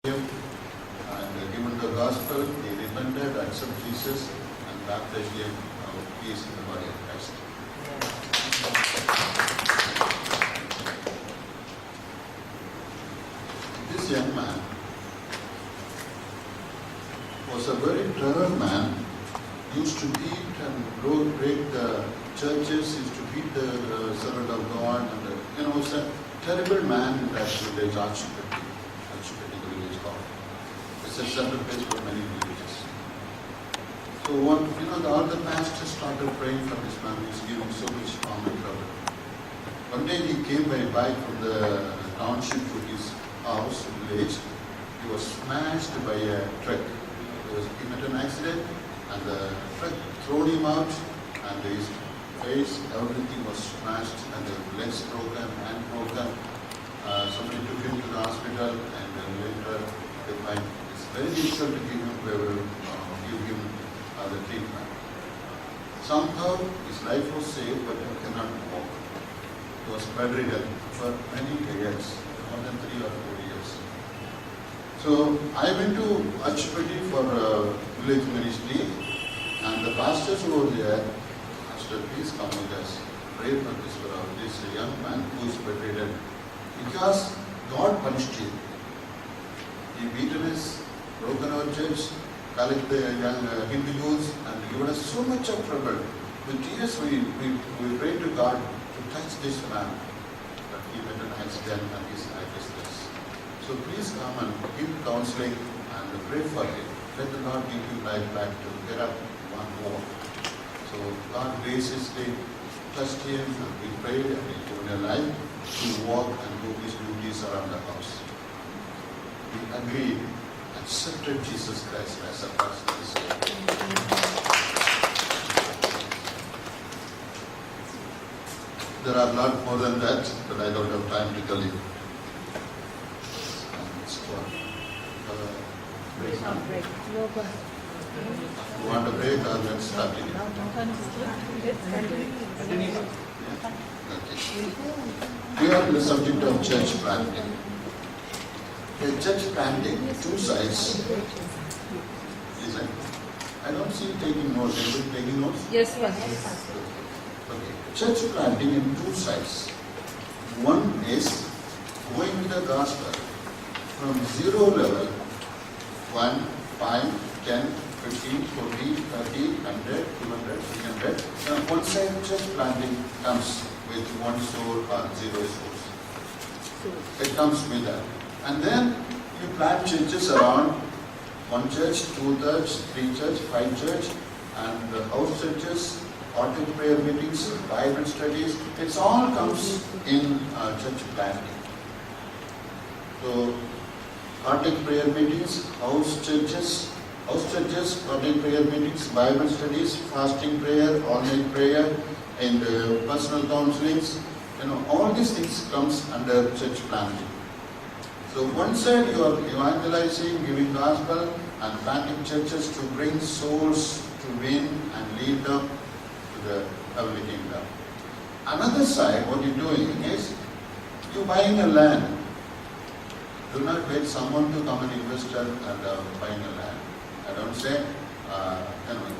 him and given the gospel, he repented, accepted Jesus, and baptized him. Now he is in the body of Christ. This young man was a very clever man, used to beat and break the churches, used to beat the servant of God, and was a terrible man in that village, Archipelago village called. It's a center place for many villages. So all the pastors started praying for this man. He's giving so much harm and trouble. One day he came by bike from the township to his house, village. He was smashed by a truck. He met an accident and the truck threw him out and his face, everything was smashed and the legs broken, hand broken. Somebody took him to the hospital and then later they find it's very difficult to give him the treatment. Somehow his life was saved but he cannot walk. He was bedridden for many years, more than 3 or 4 years. So I went to Archipelago for village ministry, and the pastors who were there asked, please come with us, pray for this young man who is bedridden. Because God punished him. He beaten us, broken our church, collected the young Hindu youths, and given us so much of trouble. With tears we prayed to God to touch this man. But he met an accident and his life is lost. So please come and give counseling and pray for him. Let the Lord give you life back to get up one more. So God graciously touched him and we prayed and he given a life to walk and do his duties around the house. We agreed, accepted Jesus Christ as a personal Savior. There are a lot more than that, but I don't have time to tell you. You want to break or let's continue? Okay. We are on the subject of church planting. A church planting, two sides. Listen, I don't see you taking notes. Are you taking notes? Yes, sir. Okay. Church planting in two sides. One is going with the gospel from zero level, 1, 5, 10, 15, 40, 30, 100, 200, 300. Now one side church planting comes with 1 soul or 0 souls. It comes with that. And then you plant churches around 1 church, 2 church, 3 church, 5 church, and house churches, autumn prayer meetings, Bible studies. It all comes in church planting. So, autumn prayer meetings, house churches, autumn prayer meetings, Bible studies, fasting prayer, all-night prayer, and personal counselings. All these things comes under church planting. So one side you are evangelizing, giving gospel, and planting churches to bring souls to win and lead them to the heavenly kingdom. Another side, what you're doing is you're buying a land. Do not wait someone to come and invest and buying a land. I don't say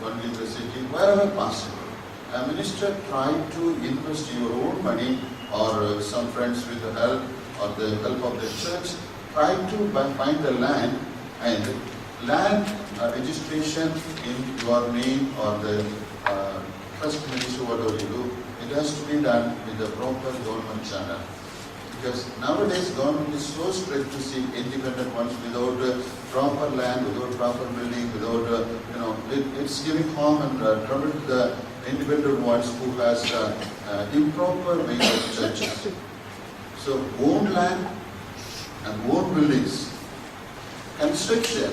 only in the city, wherever possible. A minister try to invest your own money or some friends with the help or the help of the church, try to find the land and land registration in your name or the trust ministry, whatever you do. It has to be done with the proper government channel. Because nowadays government is so strict to see independent ones without proper land, without proper building, without, it's giving harm and trouble to the independent ones who has improper made of churches. So owned land and owned buildings. Construction,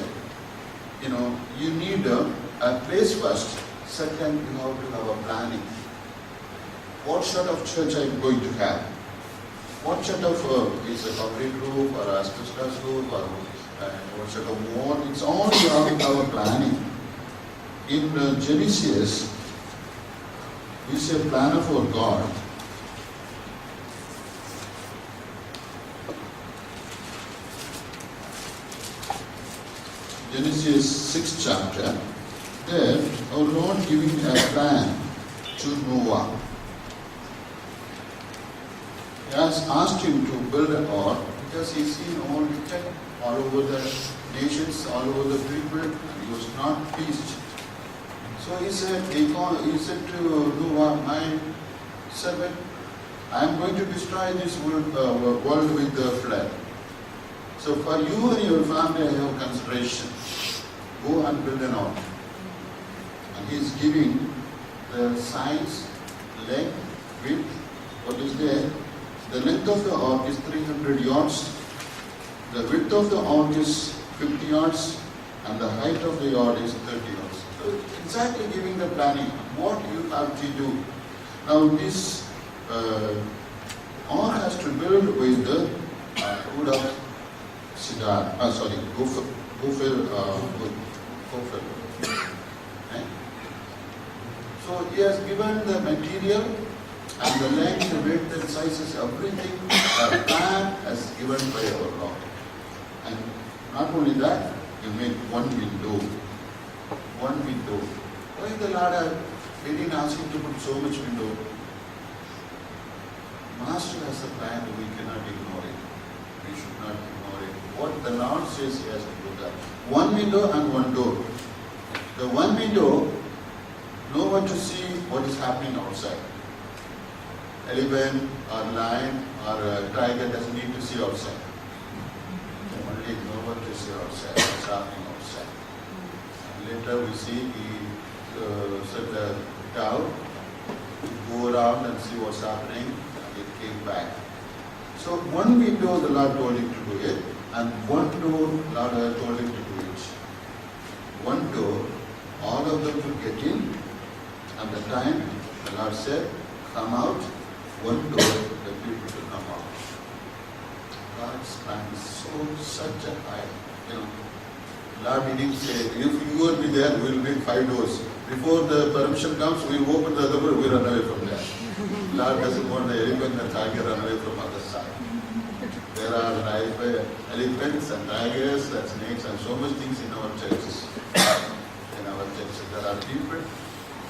you need a place first. Second, you have to have a planning. What sort of church are you going to have? What sort of is a concrete roof or asbestos roof or what sort of wall? It's all about our planning. In Genesis, we say plan of our God. Genesis 6th chapter, there our Lord giving a plan to Noah. He has asked him to build an ark because he's seen all over the nations, all over the people, and he was not pleased. So he said to Noah, my servant, I am going to destroy this world with the flood. So for you and your family, I have consideration. Go and build an ark. And he is giving the size, length, width, what is there. The length of the ark is 300 yards. The width of the ark is 50 yards. And the height of the yard is 30 yards. So exactly giving the planning, what you have to do. Now this ark has to build with the wood of cedar, gopher wood. Right? So he has given the material and the length, the width, and sizes, everything, the plan as given by our Lord. And not only that, you make one window. One window. Why the Lord didn't ask him to put so much window? Master has a plan, we cannot ignore it. We should not ignore it. What the Lord says, he has to do that. One window and one door. The one window, no one to see what is happening outside. Elephant or lion or tiger doesn't need to see outside. Only no one to see outside what's happening outside. And later we see he set the cow to go around and see what's happening. It came back. So one window the Lord told him to do it, and one door Lord told him to do it. One door, all of them to get in, and the time the Lord said, come out. One door, the people to come out. God's plan is such a high, Lord didn't say, if you will be there, we will make 5 doors. Before the permission comes, we will open the other door, we run away from there. Lord doesn't want the elephant and tiger run away from other side. There are elephants and tigers and snakes and so much things in our churches. There are people,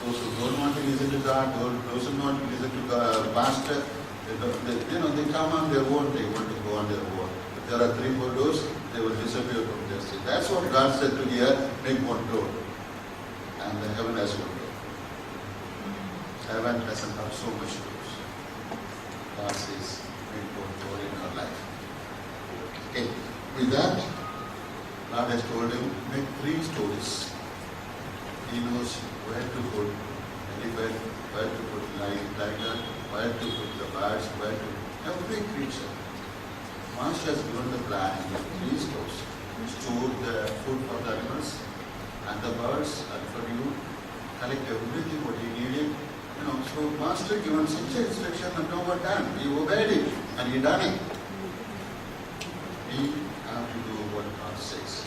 those who don't want to listen to God, those who don't want to listen to the pastor, they come on their own, they want to go on their own. If there are 3-4 doors, they will disappear from their state. That's what God said to here, make one door. And the heaven has one door. Heaven doesn't have so much doors. God says, make one door in our life. Okay, with that, God has told him, make 3 stories. He knows where to put elephant, where to put tiger, where to put the birds, where to every creature. Master has given the plan in 3 stores. Store the food for the animals and the birds and for you. Collect everything what he needed. So Master given such an instruction and now what done? He obeyed it and he done it. We have to do what God says.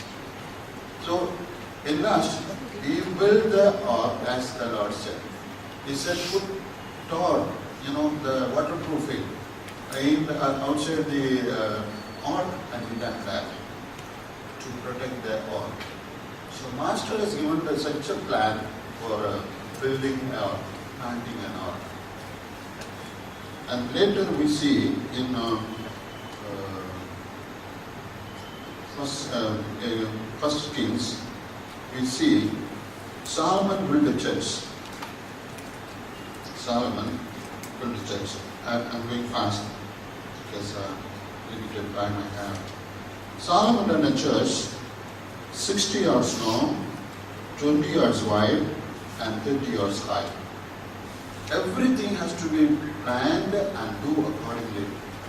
So in last, he built the ark as the Lord said. He said, put tar, the waterproofing, outside the ark, and he done that to protect the ark. So Master has given such a plan for building or planting an ark. And later we see in First Kings, we see Solomon built a church. Solomon built a church. I'm going fast because limited time I have. Solomon done a church 60 yards long, 20 yards wide, and 30 yards high. Everything has to be planned and do accordingly.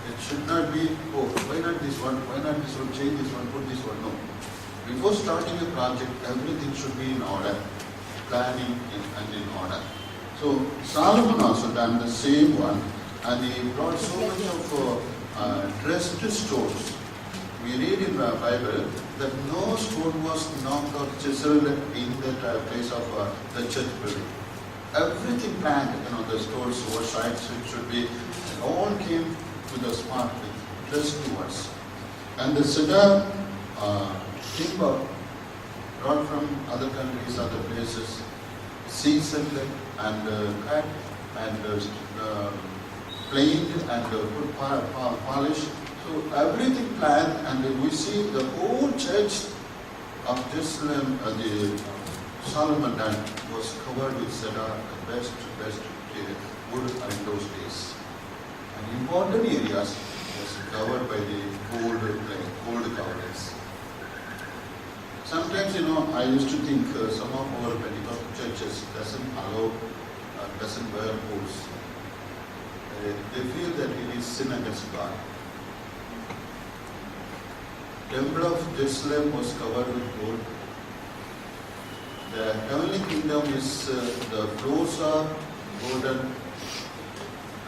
It should not be, why not this one, change this one, put this one. No. Before starting a project, everything should be in order, planning and in order. So Solomon also done the same one, and he brought so much of dressed stones. We read in the Bible that no stone was knocked or chiseled in the place of the church building. Everything planned, the stones, what sides it should be, and all came to the spot with dressed towards. And the cedar timber brought from other countries, other places, seasoned and cut and planed and put polish. So everything planned, and we see the whole church of Jerusalem, the Solomon done, was covered with cedar, the best wood in those days. And important areas was covered by the gold coverings. Sometimes, I used to think some of our Pentecostal churches doesn't wear boots. They feel that it is sin against God. Temple of Jerusalem was covered with gold. The heavenly kingdom is, the floors are golden,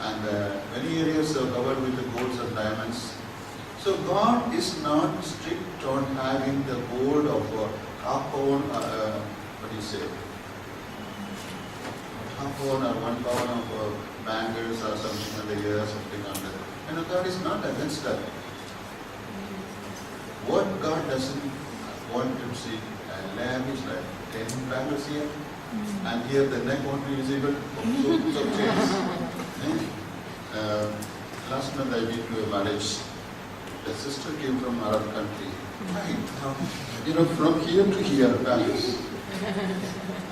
and many areas are covered with the golds and diamonds. So God is not strict on having the gold of half pound, half pound or 1 pound of bangles or something on the ear, something on that. God is not against that. What God doesn't want to see, a lamb is like 10 bangles here, and here the neck won't be visible. So chains. Last month I went to a marriage. The sister came from Arab country. From here to here, bangles.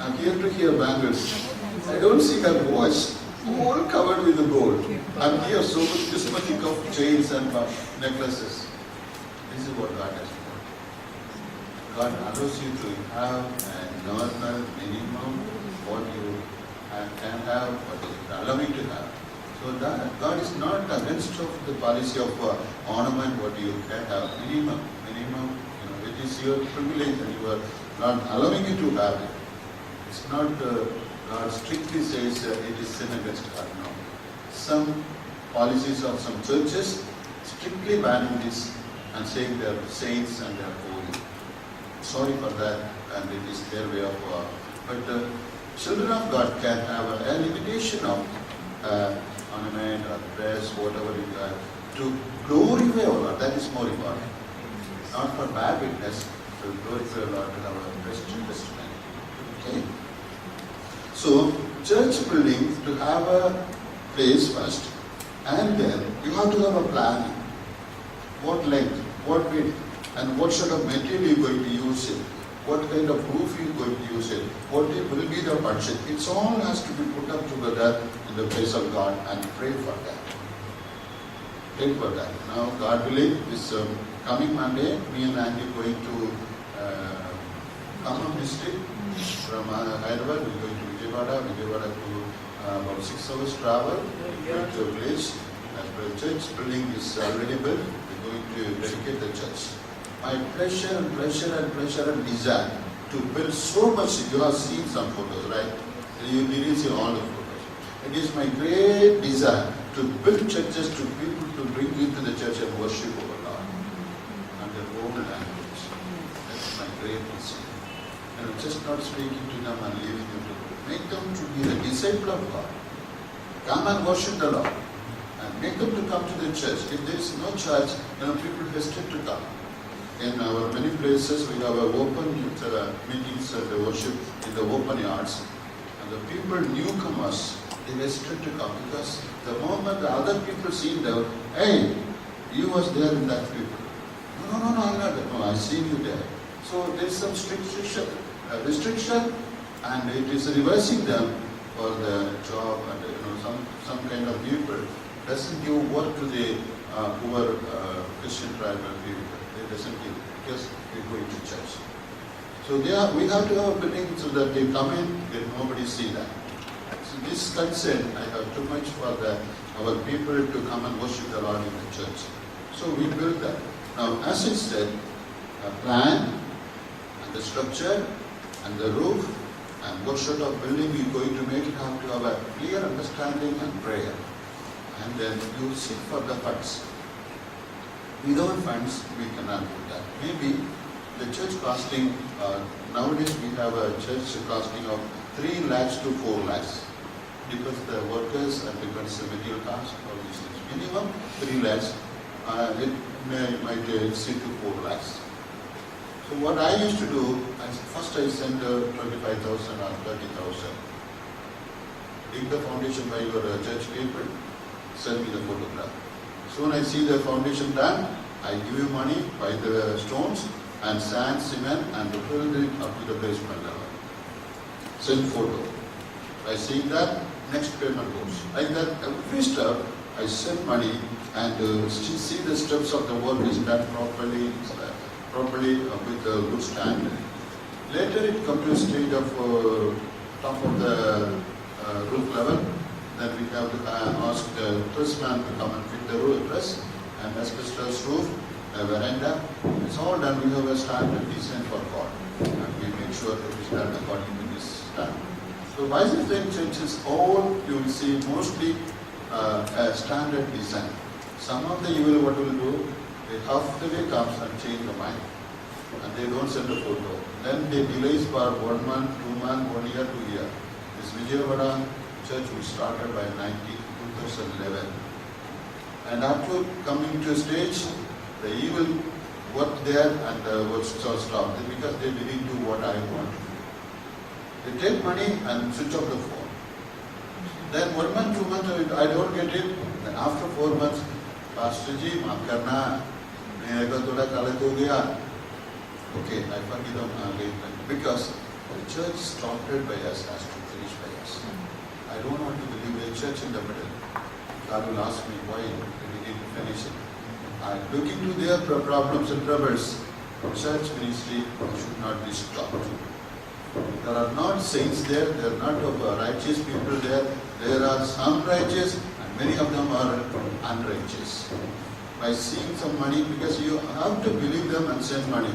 And here to here, bangles. I don't see her watch, all covered with the gold. And here, this much of chains and necklaces. This is what God has done. God allows you to have a normal, minimum, what you can have, what is allowing to have. So that God is not against of the policy of ornament, what you can have, minimum, it is your privilege and you are not allowing you to have it. It's not, God strictly says it is sin against God, no. Some policies of some churches strictly banning this and saying they are saints and they are holy. Sorry for that, and it is their way of, but children of God can have a limitation of ornament or dress, whatever you have, to glorify our Lord. That is more important. Not for bad witness, to glorify our Lord to have a best testimony. Okay? So, church building, to have a place first, and then you have to have a plan. What length, what width, and what sort of material you are going to use it. What kind of roof you are going to use it. What will be the budget. It all has to be put up together in the place of God and pray for that. Pray for that. Now, God willing, this coming Monday, me and Andy are going to Khammam district from Hyderabad. We are going to Vijayawada to about 6 hours travel. We are going to a place. As per the church building is already built, we are going to dedicate the church. My pleasure and desire to build so much. You have seen some photos, right? You didn't see all the photos. It is my great desire to build churches to people to bring into the church and worship our Lord and their own language. That's my great concern. And I'm just not speaking to them and leaving them to go. Make them to be the disciple of God. Come and worship the Lord. And make them to come to the church. If there is no church, people hesitate to come. In our many places, we have open meetings and worship in the open yards. And the people, newcomers, they hesitate to come because the moment the other people see them, hey, you was there in that people. No, I'm not there. No, I seen you there. So there is some restriction, and it is reversing them for the job and some kind of people doesn't give work to the poor Christian tribal people. They doesn't give because we go into church. So we have to have a building so that they come in, then nobody see that. So this concern, I have too much for our people to come and worship the Lord in the church. So we build that. Now, as I said, a plan and the structure and the roof and what sort of building you're going to make, you have to have a clear understanding and prayer. And then you will seek for the funds. Without funds, we cannot do that. Maybe the church costing, nowadays we have a church costing of 3 lakhs to 4 lakhs. Because the workers and depends the material cost, all these things. Minimum 3 lakhs, it might exceed to 4 lakhs. So what I used to do, first I send 25,000 or 30,000. Dig the foundation by your church people, send me the photograph. Soon I see the foundation done, I give you money, buy the stones and sand, cement and build it up to the basement level. Send photo. By seeing that, next payment goes. Like that, every step I send money and see the steps of the work is done properly with a good standard. Later it comes to a stage of top of the roof level. Then we have to ask the trussman to come and fit the roof truss and asbestos roof, a veranda. It's all done. We have a standard design for God, and we make sure that it's done according to this standard. So Byzantine churches, all you will see mostly a standard design. Some of the evil what will do, they half the way comes and change the mind, and they don't send a photo. Then they delays for 1 month, 2 months, 1 year, 2 years. This Vijayawada church we started by 2011. And after coming to a stage, the evil worked there and was stopped because they didn't do what I want. They take money and switch off the phone. Then 1 month, 2 months, I don't get it. Then after 4 months, Pastor Ji, maaf karna, mera thoda galat ho gaya. Okay, I forgive them because the church started by us has to finish by us. I don't want to believe a church in the middle. God will ask me why we need to finish it. I look into their problems and troubles. Church ministry should not be stopped. There are not saints there, there are not righteous people there. There are some righteous and many of them are unrighteous. By seeing some money, because you have to believe them and send money.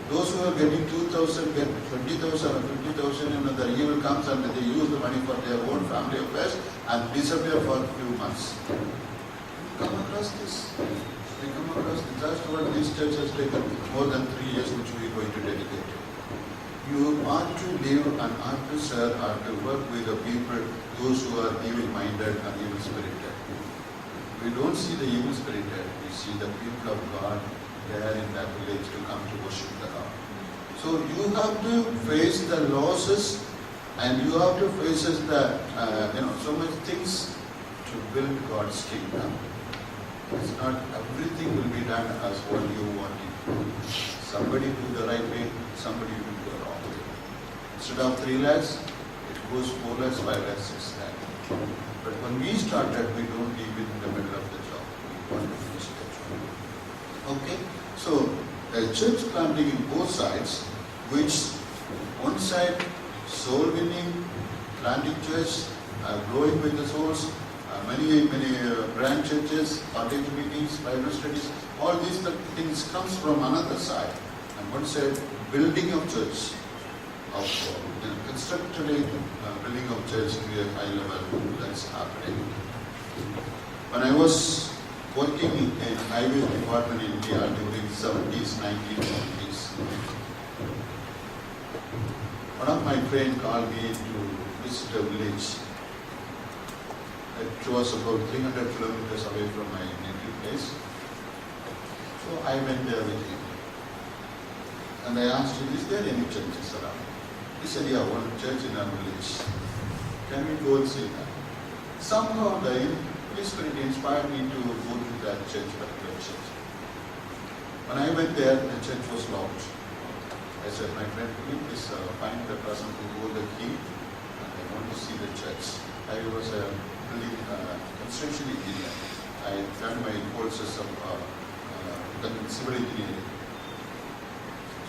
Those who are getting 2,000 get 20,000 or 50,000 and the evil comes and they use the money for their own family affairs and disappear for a few months. We come across this. We come across this. That's what this church has taken more than 3 years which we are going to dedicate. You ought to live and ought to serve, ought to work with the people, those who are evil-minded and evil-spirited. We don't see the evil-spirited, we see the people of God there in that village to come to worship the Lord. So you have to face the losses and you have to face the, so many things to build God's kingdom. It's not everything will be done as what you want it. Somebody do the right way, somebody do the wrong way. Instead of 3 lakhs, it goes 4 lakhs, 5 lakhs, 6 lakhs. But when we started, we don't leave it in the middle of the job. We want to finish the job. Okay? So, a church planting in both sides, which one side soul winning, planting church, growing with the souls, many branch churches, cottage meetings, Bible studies, all these things comes from another side. And one side, building of church, constructively building of church to a high level, that's happening. When I was working in highways department in India during 70s, 1970s, one of my friends called me to visit a village. It was about 300 kilometers away from my native place. So I went there with him. And I asked him, is there any churches around? He said, yeah, one church in our village. Can we go and see that? Somehow the Holy Spirit inspired me to go to that church, particular church. When I went there, the church was locked. I said, my friend, can you please find the person who hold the key? And I want to see the church. I was a construction engineer. I done my courses of civil engineering.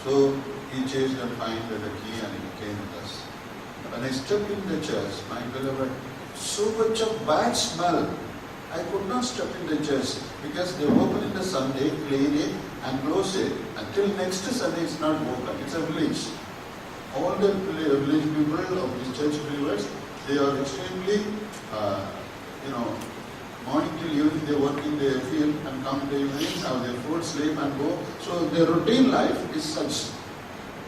So he chased and found the key and he came with us. When I stepped in the church, my beloved, so much of bad smell. I could not step in the church because they open it the Sunday, clean it and close it. Until next Sunday it's not open. It's a village. All the village people of these church believers, they are extremely, morning till evening they work in the field and come in the evening, have their food, sleep and go. So their routine life is such.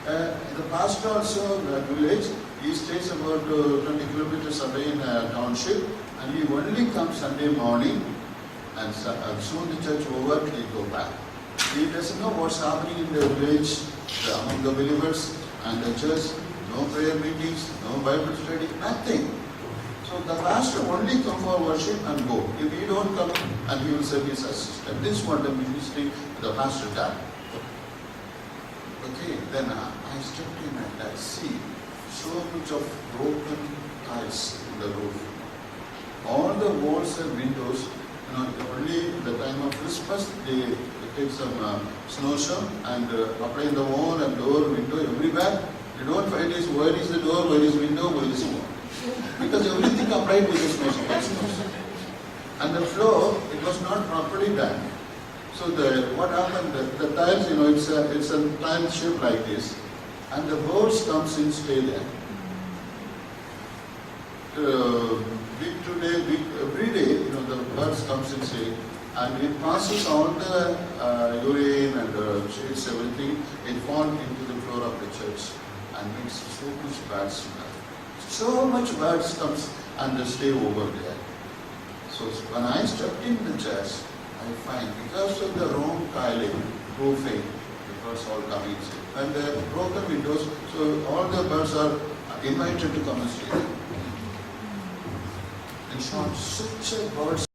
The pastor also, the village, he stays about 20 kilometers away in a township and he only comes Sunday morning and soon the church over, he go back. He doesn't know what's happening in the village among the believers and the church, no prayer meetings, no Bible study, nothing. So the pastor only come for worship and go. If he don't come, and he will serve his assistant. This is what the ministry the pastor done. Okay, then I stepped in and I see so much of broken tiles in the roof. All the walls and windows, only the time of Christmas, they take some snow shovel and apply the wall and door, window, everywhere. You don't find is where is the door, where is window, where is wall. Because everything applied with the snow shovel. And the floor, it was not properly done. So what happened, the tiles, it's a tile shape like this. And the birds comes in, stay there. Every day, the birds comes and stay. And it passes all the urine and shades, everything. It falls into the floor of the church and makes so much bad smell. So much birds comes and stay over there. So when I stepped in the church, I find because of the wrong tiling, roofing, the birds all come inside. And the broken windows, so all the birds are invited to come and stay there. In short, such a birds